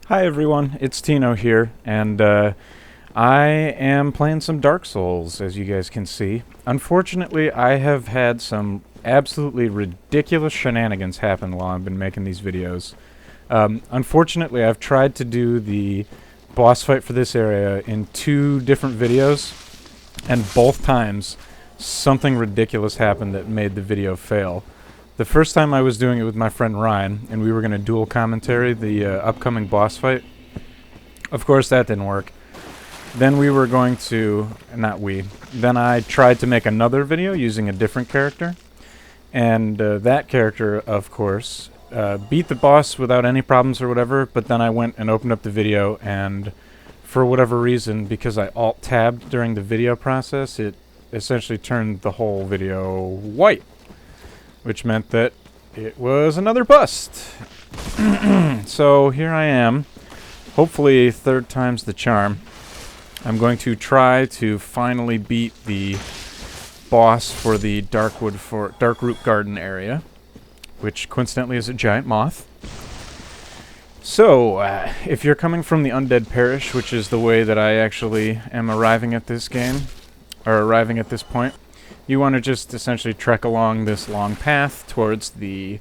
Hi everyone, it's Tino here, and I am playing some Dark Souls, as you guys can see. Unfortunately, I have had some absolutely ridiculous shenanigans happen while I've been making these videos. Unfortunately, I've tried to do the boss fight for this area in 2 different videos, and both times something ridiculous happened that made the video fail. The first time I was doing it with my friend Ryan, and we were going to dual commentary the upcoming boss fight. Of course, that didn't work. Then we were going to... not we. Then I tried to make another video using a different character. And that character, of course, beat the boss without any problems or whatever, but then I went and opened up the video, and for whatever reason, because I alt-tabbed during the video process, it essentially turned the whole video white. Which meant that it was another bust. So here I am. Hopefully 3rd time's the charm. I'm going to try to finally beat the boss for the Dark Root Garden area, which coincidentally is a giant moth. So, if you're coming from the Undead Parish, which is the way that I actually am arriving at this game, or arriving at this point, you want to just essentially trek along this long path towards the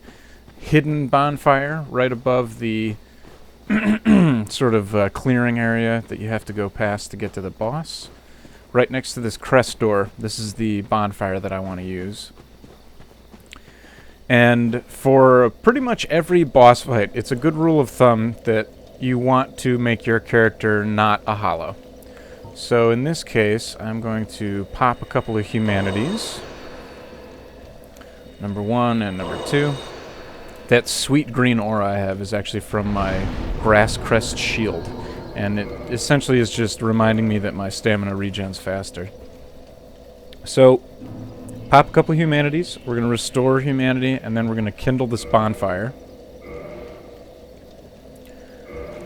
hidden bonfire right above the sort of clearing area that you have to go past to get to the boss. Right next to this crest door, this is the bonfire that I want to use. And for pretty much every boss fight, it's a good rule of thumb that you want to make your character not a hollow. So in this case, I'm going to pop a couple of humanities. Number 1 and number 2. That sweet green aura I have is actually from my grass crest shield. And it essentially is just reminding me that my stamina regens faster. So, pop a couple of humanities. We're going to restore humanity, and then we're going to kindle this bonfire.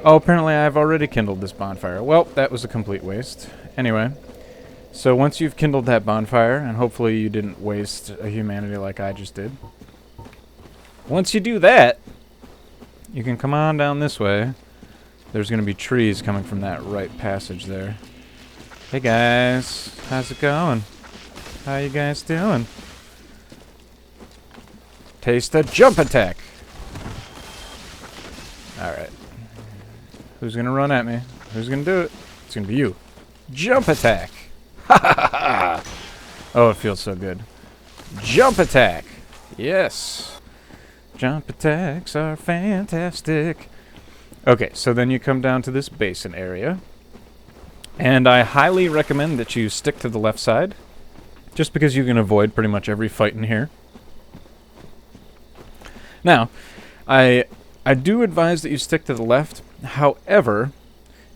Oh, apparently I've already kindled this bonfire. Well, that was a complete waste. Anyway, so once you've kindled that bonfire, and hopefully you didn't waste a humanity like I just did. Once you do that, you can come on down this way. There's going to be trees coming from that right passage there. Hey guys, how's it going? How you guys doing? Taste a jump attack! Alright. Who's gonna run at me? Who's gonna do it? It's gonna be you. Jump attack! Ha ha ha ha! Oh, it feels so good. Jump attack! Yes! Jump attacks are fantastic. Okay, so then you come down to this basin area. And I highly recommend that you stick to the left side. Just because you can avoid pretty much every fight in here. Now, I do advise that you stick to the left. However,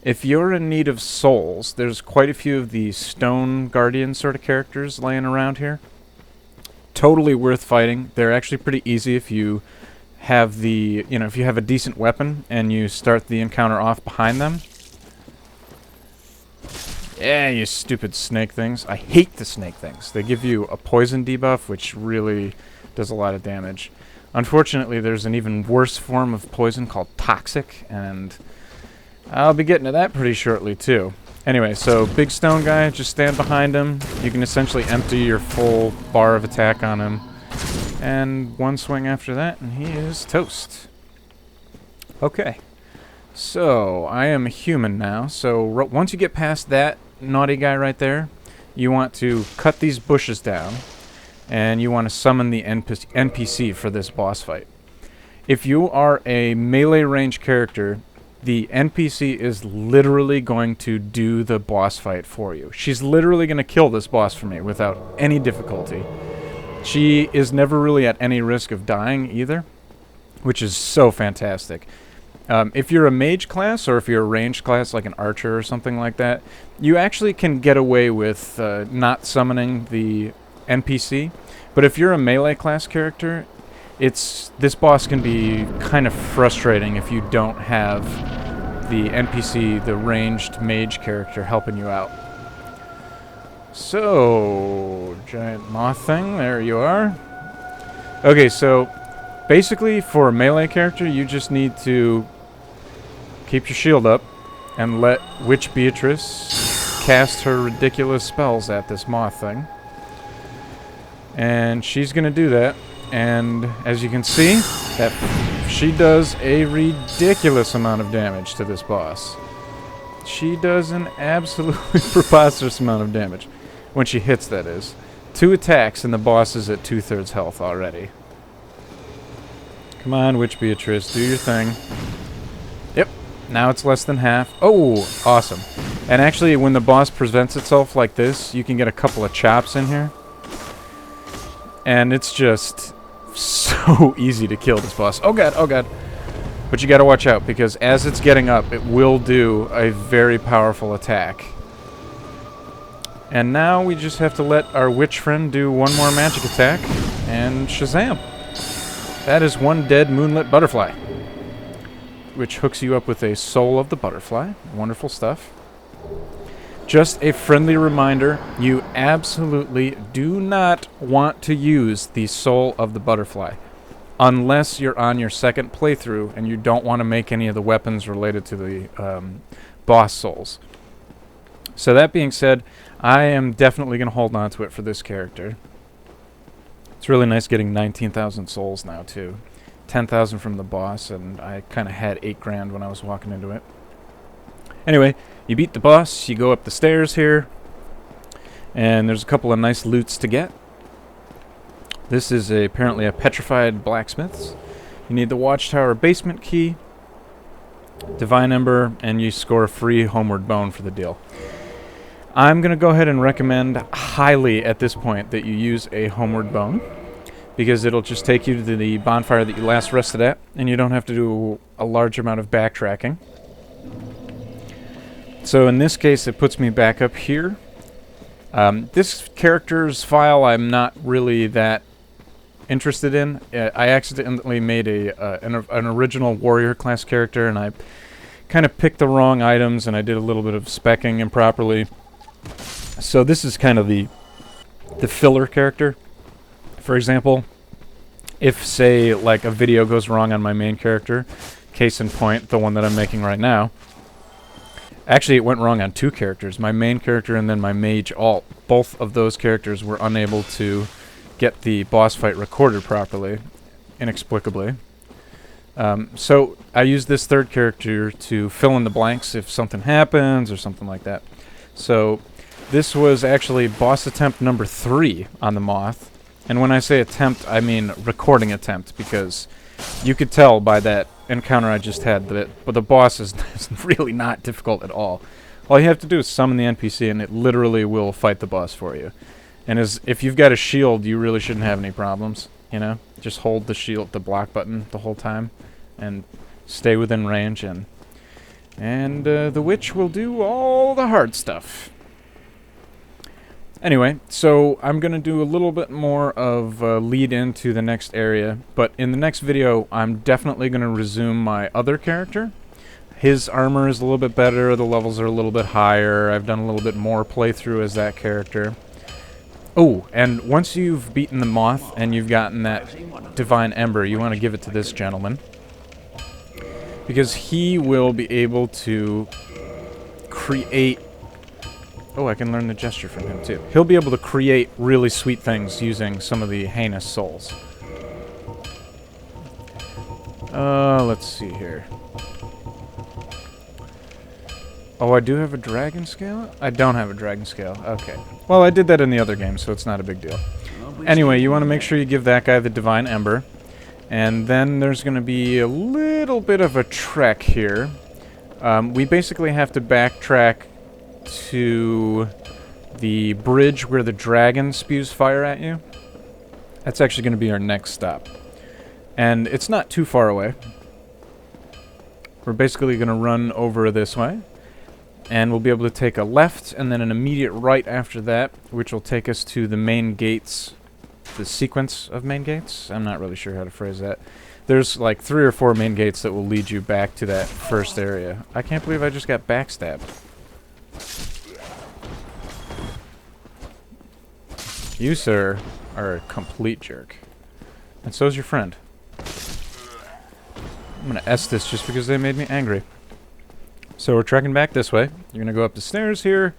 if you're in need of souls, there's quite a few of the stone guardian sort of characters laying around here. Totally worth fighting. They're actually pretty easy if you have if you have a decent weapon and you start the encounter off behind them. Yeah, you stupid snake things. I hate the snake things. They give you a poison debuff, which really does a lot of damage. Unfortunately, there's an even worse form of poison called toxic, and I'll be getting to that pretty shortly, too. Anyway, so big stone guy, just stand behind him. You can essentially empty your full bar of attack on him. And one swing after that, and he is toast. Okay. So, I am a human now, so once you get past that naughty guy right there, you want to cut these bushes down. And you want to summon the NPC for this boss fight. If you are a melee range character, the NPC is literally going to do the boss fight for you. She's literally going to kill this boss for me without any difficulty. She is never really at any risk of dying either, which is so fantastic. If you're a mage class, or if you're a ranged class like an archer or something like that, you actually can get away with not summoning the NPC, but if you're a melee class character, this boss can be kind of frustrating if you don't have the NPC, the ranged mage character, helping you out. So, giant moth thing, there you are. Okay, so basically for a melee character, you just need to keep your shield up and let Witch Beatrice cast her ridiculous spells at this moth thing. And she's going to do that. And as you can see, that she does a ridiculous amount of damage to this boss. She does an absolutely preposterous amount of damage. When she hits, that is. 2 attacks and the boss is at 2/3 health already. Come on, Witch Beatrice, do your thing. Yep, now it's less than half. Oh, awesome. And actually, when the boss presents itself like this, you can get a couple of chops in here. And it's just so easy to kill this boss. Oh god, oh god. But you gotta watch out, because as it's getting up, it will do a very powerful attack. And now we just have to let our witch friend do one more magic attack, and shazam! That is one dead moonlit butterfly, which hooks you up with a soul of the butterfly. Wonderful stuff. Just a friendly reminder, you absolutely do not want to use the soul of the butterfly unless you're on your second playthrough and you don't want to make any of the weapons related to the boss souls. So that being said, I am definitely going to hold on to it for this character. It's really nice getting 19,000 souls now too. 10,000 from the boss, and I kind of had 8 grand when I was walking into it. Anyway, you beat the boss, you go up the stairs here, and there's a couple of nice loots to get. This is apparently a petrified blacksmith's. You need the Watchtower basement key, Divine Ember, and you score a free homeward bone for the deal. I'm going to go ahead and recommend highly at this point that you use a homeward bone, because it'll just take you to the bonfire that you last rested at, and you don't have to do a large amount of backtracking. So in this case, it puts me back up here. This character's file I'm not really that interested in. I accidentally made an original warrior class character, and I kind of picked the wrong items, and I did a little bit of specking improperly. So this is kind of the filler character. For example, if, say, like a video goes wrong on my main character, case in point, the one that I'm making right now. Actually, it went wrong on 2 characters. My main character and then my mage alt. Both of those characters were unable to get the boss fight recorded properly, inexplicably. So I used this third character to fill in the blanks if something happens or something like that. So this was actually boss attempt number 3 on the Moth. And when I say attempt, I mean recording attempt, because you could tell by that encounter I just had that the boss is really not difficult at all. All you have to do is summon the NPC and it literally will fight the boss for you. And if you've got a shield, you really shouldn't have any problems, you know? Just hold the shield, the block button the whole time and stay within range, and the witch will do all the hard stuff. Anyway, so I'm going to do a little bit more of a lead into the next area, but in the next video I'm definitely going to resume my other character. His armor is a little bit better, the levels are a little bit higher, I've done a little bit more playthrough as that character. Oh, and once you've beaten the Moth and you've gotten that Divine Ember, you want to give it to this gentleman, because he will be able to create... Oh, I can learn the gesture from him, too. He'll be able to create really sweet things using some of the heinous souls. Let's see here. Oh, I do have a dragon scale? I don't have a dragon scale. Okay. Well, I did that in the other game, so it's not a big deal. Anyway, you want to make sure you give that guy the Divine Ember. And then there's going to be a little bit of a trek here. We basically have to backtrack to the bridge where the dragon spews fire at you. That's actually going to be our next stop. And it's not too far away. We're basically going to run over this way. And we'll be able to take a left and then an immediate right after that, which will take us to the main gates. The sequence of main gates? I'm not really sure how to phrase that. There's like 3 or 4 main gates that will lead you back to that first area. I can't believe I just got backstabbed. You, sir, are a complete jerk. And so's your friend. I'm gonna S this just because they made me angry. So we're trekking back this way. You're going to go up the stairs here.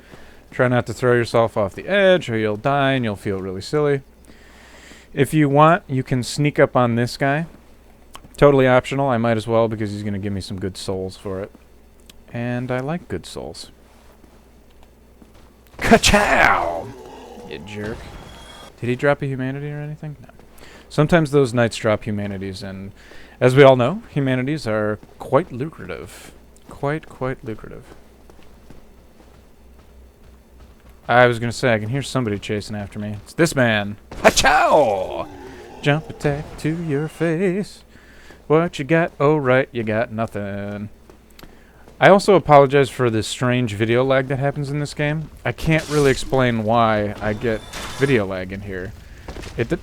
Try not to throw yourself off the edge or you'll die and you'll feel really silly. If you want, you can sneak up on this guy. Totally optional. I might as well because he's going to give me some good souls for it. And I like good souls. Ka-chow! You jerk. Did he drop a humanity or anything? No. Sometimes those knights drop humanities, and as we all know, humanities are quite lucrative. Quite lucrative. I was going to say, I can hear somebody chasing after me. It's this man. Ha-chow! Jump attack to your face. What you got? Oh, right, you got nothing. I also apologize for this strange video lag that happens in this game. I can't really explain why I get video lag in here.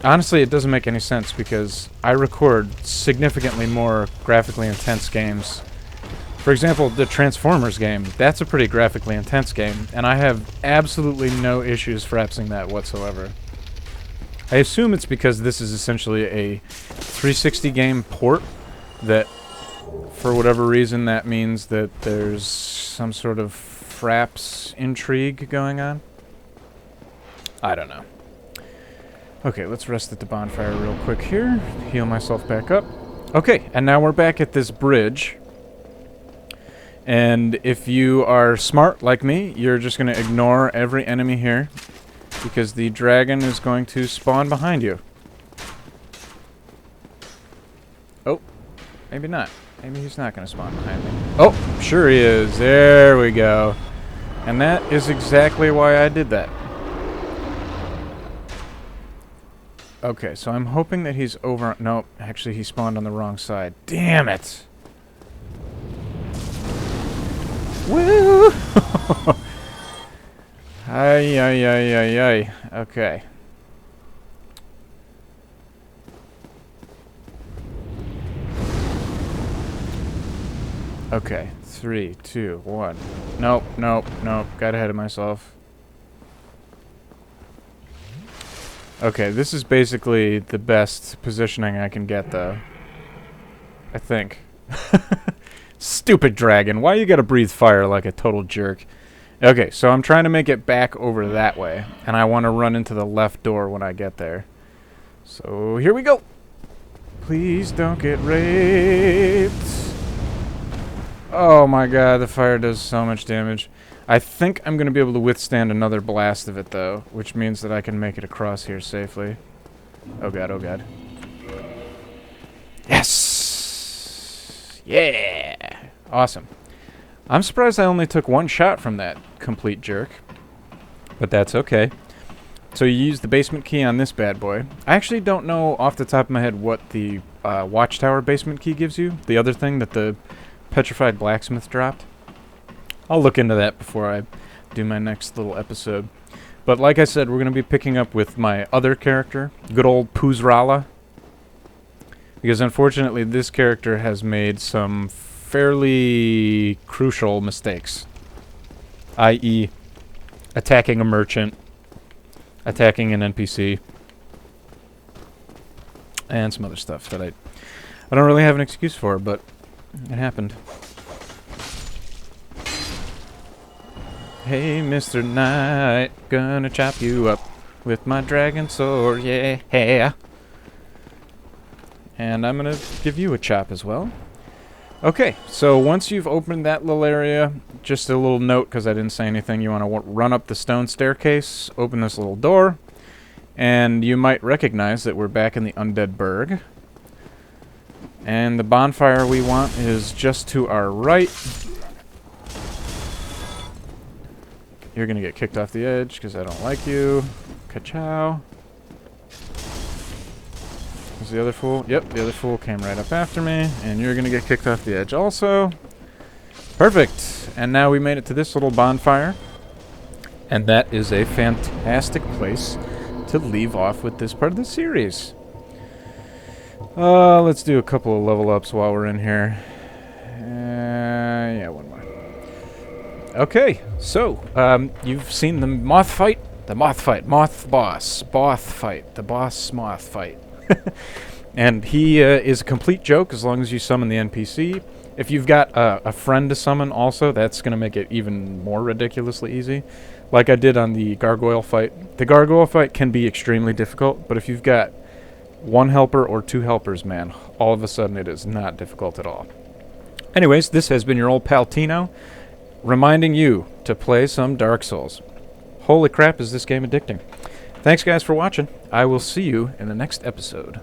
Honestly, it doesn't make any sense because I record significantly more graphically intense games. For example, the Transformers game, that's a pretty graphically intense game, and I have absolutely no issues frapsing that whatsoever. I assume it's because this is essentially a 360 game port that, for whatever reason, that means that there's some sort of fraps intrigue going on. I don't know. Okay, let's rest at the bonfire real quick here. Heal myself back up. Okay, and now we're back at this bridge. And if you are smart like me, you're just going to ignore every enemy here because the dragon is going to spawn behind you. Oh, maybe not. Maybe he's not going to spawn behind me. Oh, sure he is. There we go. And that is exactly why I did that. Okay, so I'm hoping that he's over... Nope, actually he spawned on the wrong side. Damn it! Woo! Ay, ay, ay, ay, ay. Okay. Okay, 3, 2, 1. Nope, nope, nope. Got ahead of myself. Okay, this is basically the best positioning I can get, though. I think. Stupid dragon. Why you gotta breathe fire like a total jerk? Okay, so I'm trying to make it back over that way, and I want to run into the left door when I get there. So, here we go! Please don't get raped! Oh my god, the fire does so much damage. I think I'm going to be able to withstand another blast of it, though, which means that I can make it across here safely. Oh god, oh god. Yes! Yeah! Awesome. I'm surprised I only took one shot from that complete jerk. But that's okay. So you use the basement key on this bad boy. I actually don't know off the top of my head what the watchtower basement key gives you. The other thing that the petrified blacksmith dropped. I'll look into that before I do my next little episode. But like I said, we're going to be picking up with my other character, good old Puzrala. Because unfortunately, this character has made some fairly crucial mistakes. I.e., attacking a merchant, attacking an NPC, and some other stuff that I don't really have an excuse for, but it happened. Hey, Mr. Knight, gonna chop you up with my dragon sword, yeah. And I'm gonna give you a chop as well. Okay, so once you've opened that little area, just a little note because I didn't say anything, you want to run up the stone staircase, open this little door, and you might recognize that we're back in the Undead Burg. And the bonfire we want is just to our right. You're going to get kicked off the edge because I don't like you. Ka-chow. Is the other fool? Yep, the other fool came right up after me. And you're going to get kicked off the edge also. Perfect. And now we made it to this little bonfire. And that is a fantastic place to leave off with this part of the series. Let's do a couple of level ups while we're in here. Yeah, one more. Okay, so, you've seen the Moth fight? The Moth fight. Moth boss. Both fight. The boss Moth fight. And he is a complete joke as long as you summon the NPC. If you've got a friend to summon also, that's going to make it even more ridiculously easy. Like I did on the gargoyle fight. The gargoyle fight can be extremely difficult, but if you've got one helper or two helpers, man, all of a sudden it is not difficult at all. Anyways, this has been your old pal Tino, reminding you to play some Dark Souls. Holy crap, is this game addicting. Thanks, guys, for watching. I will see you in the next episode.